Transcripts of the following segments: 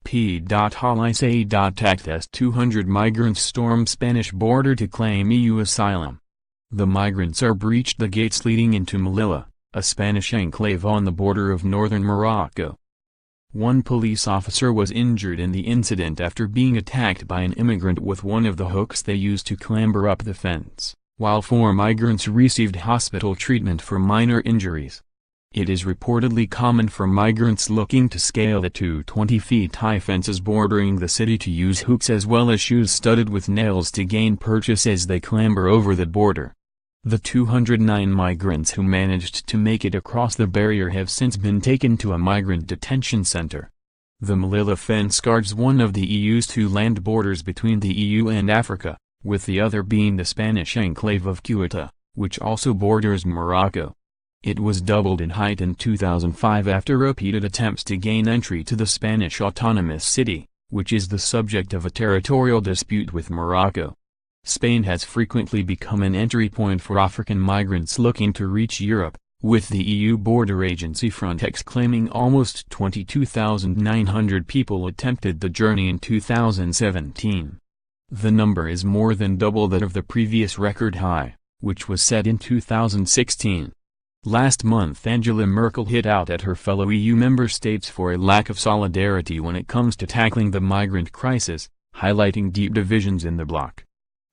P.olice a.ttacked as 200 migrants storm Spanish border to claim EU asylum. The migrants are breached the gates leading into Melilla, a Spanish enclave on the border of northern Morocco. One police officer was injured in the incident after being attacked by an immigrant with one of the hooks they used to clamber up the fence, while 4 migrants received hospital treatment for minor injuries. It is reportedly common for migrants looking to scale the 220 feet high fences bordering the city to use hooks as well as shoes studded with nails to gain purchase as they clamber over the border. The 209 migrants who managed to make it across the barrier have since been taken to a migrant detention center. The Melilla fence guards one of the EU's 2 land borders between the EU and Africa, with the other being the Spanish enclave of Ceuta, which also borders Morocco. It was doubled in height in 2005 after repeated attempts to gain entry to the Spanish autonomous city, which is the subject of a territorial dispute with Morocco. Spain has frequently become an entry point for African migrants looking to reach Europe, with the EU border agency Frontex claiming almost 22,900 people attempted the journey in 2017. The number is more than double that of the previous record high, which was set in 2016. Last month Angela Merkel hit out at her fellow EU member states for a lack of solidarity when it comes to tackling the migrant crisis, highlighting deep divisions in the bloc.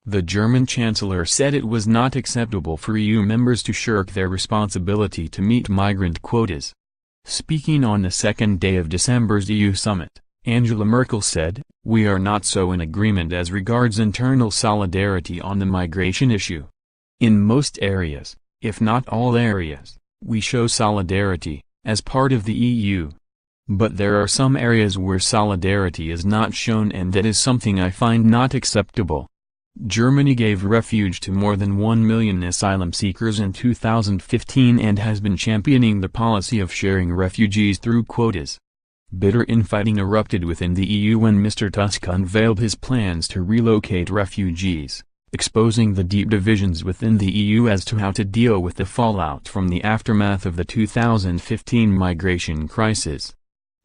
The German Chancellor said it was not acceptable for EU members to shirk their responsibility to meet migrant quotas. Speaking on the second day of December's EU summit, Angela Merkel said, "We are not so in agreement as regards internal solidarity on the migration issue. In most areas, if not all areas, we show solidarity, as part of the EU. But there are some areas where solidarity is not shown and that is something I find not acceptable." Germany gave refuge to more than 1 million asylum seekers in 2015 and has been championing the policy of sharing refugees through quotas. Bitter infighting erupted within the EU when Mr. Tusk unveiled his plans to relocate refugees, exposing the deep divisions within the EU as to how to deal with the fallout from the aftermath of the 2015 migration crisis.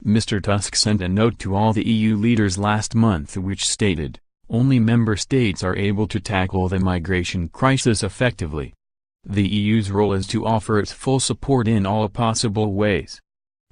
Mr. Tusk sent a note to all the EU leaders last month which stated, "Only member states are able to tackle the migration crisis effectively. The EU's role is to offer its full support in all possible ways."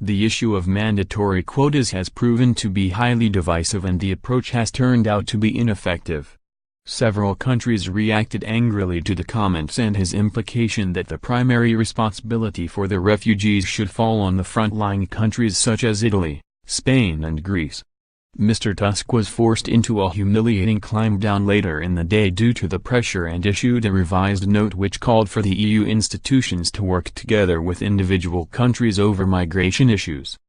The issue of mandatory quotas has proven to be highly divisive and the approach has turned out to be ineffective. Several countries reacted angrily to the comments and his implication that the primary responsibility for the refugees should fall on the frontline countries such as Italy, Spain and Greece. Mr. Tusk was forced into a humiliating climb down later in the day due to the pressure and issued a revised note which called for the EU institutions to work together with individual countries over migration issues.